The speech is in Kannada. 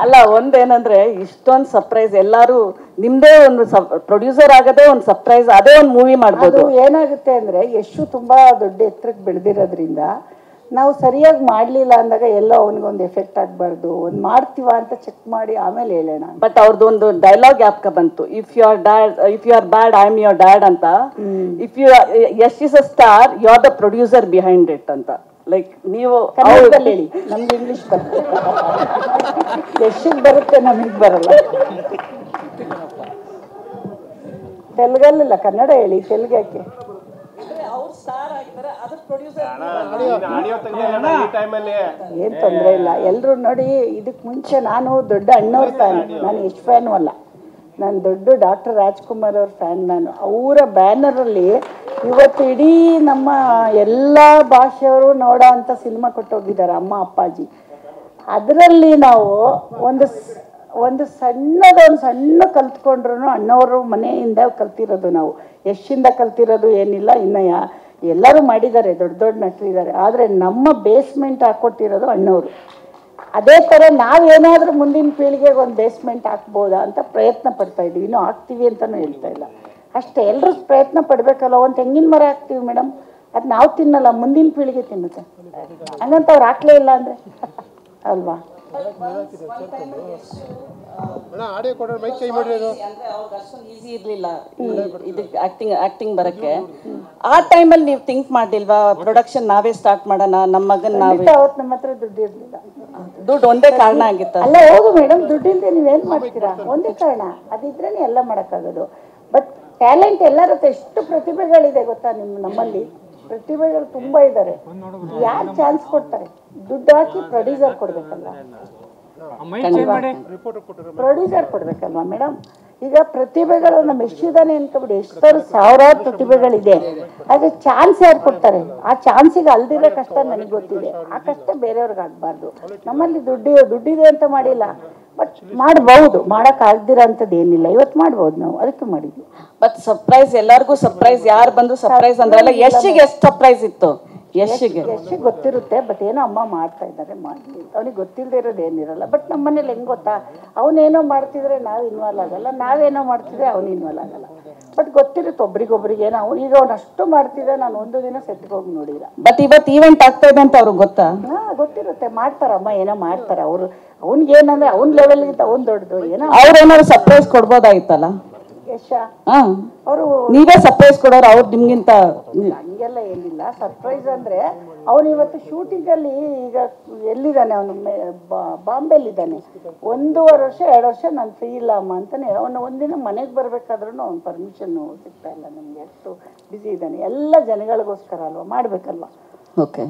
ಅಲ್ಲ ಒಂದೇನಂದ್ರೆ ಇಷ್ಟೊಂದು ಸರ್ಪ್ರೈಸ್ ಎಲ್ಲಾರು ನಿಮ್ದೇ ಒಂದು ಪ್ರೊಡ್ಯೂಸರ್ ಆಗದೆ ಒಂದು ಸರ್ಪ್ರೈಸ್ ಅದೇ ಒಂದು ಮೂವಿ ಮಾಡ್ಬೋದು. ಏನಾಗುತ್ತೆ ಅಂದ್ರೆ ಯಶು ತುಂಬಾ ದೊಡ್ಡ ಎತ್ತರಕ್ಕೆ ಬೆಳೆದಿರೋದ್ರಿಂದ ನಾವು ಸರಿಯಾಗಿ ಮಾಡ್ಲಿಲ್ಲ ಅಂದಾಗ ಎಲ್ಲೋ ಅವನಿಗೊಂದು ಎಫೆಕ್ಟ್ ಆಗಬಾರ್ದು, ಒಂದು ಮಾಡ್ತೀವ ಅಂತ ಚೆಕ್ ಮಾಡಿ ಆಮೇಲೆ ಹೇಳೋಣ. ಬಟ್ ಅವ್ರದ್ದು ಒಂದು ಡೈಲಾಗ್ ಯಾಪ್ಕ ಬಂತು, if you are bad I am your dad ಅಂತ. If you Yash is a star you are the producer behind it ಅಂತ. ಲೈಕ್ ನೀವು ಕನ್ನಡದಲ್ಲಿ ಹೇಳಿ, ನಮ್ಗೆ ಇಂಗ್ಲಿಷ್ ಬರುತ್ತೆ. ಯಶಿಗೆ ಬರುತ್ತೆ, ನಮಗೆ ಬರಲ್ಲ. ತೆಲುಗಲ್ಲ, ಕನ್ನಡ ಹೇಳಿ, ತೆಲುಗು ಯಾಕೆ? ಏನ್ ತೊಂದರೆ ಇಲ್ಲ. ಎಲ್ರು ನೋಡಿ, ಇದಕ್ ಮುಂಚೆ ನಾನು ದೊಡ್ಡ ಅಣ್ಣವ್ರ ಫ್ಯಾನ್, ನಾನು ಯಶ್ ಫ್ಯಾನು ಅಲ್ಲ, ನಾನು ದೊಡ್ಡ ಡಾಕ್ಟರ್ ರಾಜ್ಕುಮಾರ್ ಅವ್ರ ಫ್ಯಾನ್. ನಾನು ಅವರ ಬ್ಯಾನರಲ್ಲಿ ಇವತ್ತು ಇಡೀ ನಮ್ಮ ಎಲ್ಲ ಭಾಷೆಯವರು ನೋಡೋ ಅಂಥ ಸಿನಿಮಾ ಕೊಟ್ಟೋಗಿದ್ದಾರೆ, ಅಮ್ಮ ಅಪ್ಪಾಜಿ. ಅದರಲ್ಲಿ ನಾವು ಒಂದು ಸಣ್ಣ ಕಲ್ತ್ಕೊಂಡ್ರು ಅಣ್ಣವರು ಮನೆಯಿಂದ ಕಲ್ತಿರೋದು, ನಾವು ಯಶಿಂದ ಕಲ್ತಿರೋದು ಏನಿಲ್ಲ. ಇನ್ನು ಎಲ್ಲರೂ ಮಾಡಿದ್ದಾರೆ, ದೊಡ್ಡ ದೊಡ್ಡ ನಟರಿದ್ದಾರೆ, ಆದರೆ ನಮ್ಮ ಬೇಸ್ಮೆಂಟ್ ಹಾಕ್ಕೊಟ್ಟಿರೋದು ಅಣ್ಣವರು. ಅದೇ ಥರ ನಾವೇನಾದರೂ ಮುಂದಿನ ಪೀಳಿಗೆಗೆ ಒಂದು ಬೇಸ್ಮೆಂಟ್ ಹಾಕ್ಬೋದಾ ಅಂತ ಪ್ರಯತ್ನ ಪಡ್ತಾ ಇದ್ದೀವಿ. ಇನ್ನೂ ಹಾಕ್ತೀವಿ ಅಂತಲೂ ಹೇಳ್ತಾ ಇಲ್ಲ, ಅಷ್ಟೇ. ಎಲ್ಲರೂ ಪ್ರಯತ್ನ ಪಡಬೇಕಲ್ಲ. ಒಂದು ತೆಂಗಿನ ಮರ ಹಾಕ್ತೀವಿ ಮೇಡಮ್, ಅದು ನಾವು ತಿನ್ನಲ್ಲ, ಮುಂದಿನ ಪೀಳಿಗೆ ತಿನ್ನುತ್ತೆ. ಹಂಗಂತ ಅವ್ರು ಹಾಕ್ಲೇ ಇಲ್ಲ ಅಂದರೆ ಅಲ್ವಾ? ಈಸಿ ಇರ್ಲಿಲ್ಲ ಇದಕ್ಕೆ ಆಕ್ಟಿಂಗ್ ಬರಕ್ಕೆ. ಆ ಟೈಮಲ್ಲಿ ನೀವು ಥಿಂಕ್ ಮಾಡಿಲ್ವಾ ಪ್ರೊಡಕ್ಷನ್ ನಾವೇ ಸ್ಟಾರ್ಟ್ ಮಾಡೋಣ, ನಮ್ಮ ಮಗನ್ ನಾವೇ? ಅವತ್ತು ನಮ್ಮ ಹತ್ರ ದುಡ್ಡು ಇರಲಿಲ್ಲ. ದುಡ್ಡು ಒಂದೇ ಕಾರಣ ಆಗಿತ್ತ? ಅಲ್ಲ, ಹೌದು ಮೇಡಮ್, ದುಡ್ಡಿಂದ ನೀವೇನು ಮಾಡ್ತೀರಾ? ಒಂದೇ ಕಾರಣ, ಅದಿದ್ರೇ ಎಲ್ಲ ಮಾಡೋಕ್ಕಾಗೋದು. ಬಟ್ ಟ್ಯಾಲೆಂಟ್ ಎಲ್ಲರ ಹತ್ರ ಎಷ್ಟು ಪ್ರತಿಭೆಗಳಿದೆ ಗೊತ್ತಾ? ನಮ್ಮಲ್ಲಿ ಪ್ರತಿಭೆಗಳು ತುಂಬ ಇದ್ದಾರೆ. ಯಾರು ಚಾನ್ಸ್ ಕೊಡ್ತಾರೆ? ದುಡ್ಡು ಹಾಕಿ ಪ್ರೊಡ್ಯೂಸರ್ ಕೊಡ್ಬೇಕಲ್ವಾ? ಪ್ರೊಡ್ಯೂಸರ್ ಕೊಡ್ಬೇಕಲ್ವಾ ಮೇಡಮ್? ಈಗ ಪ್ರತಿಭೆಗಳು ನಮ್ಮ ಎಷ್ಟಿದ್ದಾನೆ ಅನ್ಕೊಬಿಡಿ, ಎಷ್ಟು ಸಾವಿರಾರು ಪ್ರತಿಭೆಗಳಿದೆ. ಆದರೆ ಚಾನ್ಸ್ ಯಾರು ಕೊಡ್ತಾರೆ? ಆ ಚಾನ್ಸಿಗೆ ಅಲ್ದಿರೋ ಕಷ್ಟ ನನಗೆ ಗೊತ್ತಿದೆ, ಆ ಕಷ್ಟ ಬೇರೆಯವ್ರಿಗೆ ಆಗಬಾರ್ದು. ನಮ್ಮಲ್ಲಿ ದುಡ್ಡಿದೆ ಅಂತ ಮಾಡಿಲ್ಲ, ಬಟ್ ಮಾಡಬಹುದು, ಮಾಡೋಕ್ಕಾಗ್ದಿರೋ ಅಂಥದ್ದು ಏನಿಲ್ಲ. ಇವತ್ತು ಮಾಡ್ಬೋದು, ನಾವು ಅದಕ್ಕೆ ಮಾಡಿದ್ವಿ. ಬಟ್ ಸರ್ಪ್ರೈಸ್ ಎಲ್ಲರಿಗೂ ಸರ್ಪ್ರೈಸ್, ಯಾರು ಬಂದು ಸರ್ಪ್ರೈಸ್ ಅಂದ್ರಲ್ಲ, ಯಶ್ಗೆ ಎಷ್ಟು ಸರ್ಪ್ರೈಸ್ ಇತ್ತು? ಯಶ್ಗೆ ಗೊತ್ತಿರುತ್ತೆ, ಬಟ್ ಏನೋ ಅಮ್ಮ ಮಾಡ್ತಾ ಇದ್ದಾರೆ, ಮಾಡಲಿ. ಅವನಿಗೆ ಗೊತ್ತಿಲ್ಲದೆ ಇರೋದು ಏನಿರಲ್ಲ. ಬಟ್ ನಮ್ಮ ಮನೇಲಿ ಹೆಂಗೆ ಗೊತ್ತಾ, ಅವನೇನೋ ಮಾಡ್ತಿದ್ರೆ ನಾವು ಇನ್ವಾಲ್ವ್ ಆಗಲ್ಲ, ನಾವೇನೋ ಮಾಡ್ತಿದ್ರೆ ಅವನು ಇನ್ವಾಲ್ವ್ ಆಗಲ್ಲ. ಬಟ್ ಗೊತ್ತಿರುತ್ತೆ ಒಬ್ರಿಗೊಬ್ರಿಗೆ. ಏನೋ ಈಗ ಅವ್ನು ಅಷ್ಟು ಮಾಡ್ತಿದ್ದೆ, ನಾನು ಒಂದು ದಿನ ಸೆಟ್ಗೆ ಹೋಗಿ ನೋಡಿಲ್ಲ. ಬಟ್ ಇವತ್ತು ಈವೆಂಟ್ ಆಗ್ತಾ ಇದೆ ಅಂತ ಅವ್ರಿಗೆ ಗೊತ್ತಾ? ಗೊತ್ತಿರುತ್ತೆ, ಮಾಡ್ತಾರಮ್ಮ, ಏನೋ ಮಾಡ್ತಾರೆ ಅವರು. ಅವ್ನಿಗೇನಂದ್ರೆ ಅವ್ನ ಲೆವೆಲ್ಗಿಂತ ಅವ್ನು ದೊಡ್ಡದು. ಏನೋ ಅವ್ರೇನಾದ್ರು ಸರ್ಪ್ರೈಸ್ ಕೊಡ್ಬೋದಾಯ್ತಲ್ಲ? ಯಶ ಅವರು ನೀವೇ ಸರ್ಪ್ರೈಸ್ ಕೊಡೋರು, ಅವ್ರು ನಿಮ್ಗಿಂತ ಹಂಗೆಲ್ಲ ಏನಿಲ್ಲ. ಸರ್ಪ್ರೈಸ್ ಅಂದ್ರೆ ಅವನು ಇವತ್ತು ಶೂಟಿಂಗ್ ಅಲ್ಲಿ ಈಗ ಎಲ್ಲಿದ್ದಾನೆ? ಅವನು ಬಾಂಬೆಲಿದ್ದಾನೆ. 1.5 ವರ್ಷ 2 ವರ್ಷ ನಾನು ಫ್ರೀ ಇಲ್ಲ ಅಮ್ಮ ಅಂತಾನೆ. ಅವನು ಒಂದಿನ ಮನೆಗೆ ಬರ್ಬೇಕಾದ್ರೂ ಅವ್ನು ಪರ್ಮಿಷನ್ ಸಿಗ್ತಾ ಇಲ್ಲ ನಮ್ಗೆ, ಎಷ್ಟು ಬ್ಯುಸಿ ಇದ್ದಾನೆ. ಎಲ್ಲ ಜನಗಳಿಗೋಸ್ಕರ ಅಲ್ವಾ, ಮಾಡ್ಬೇಕಲ್ವಾ? ಓಕೆ.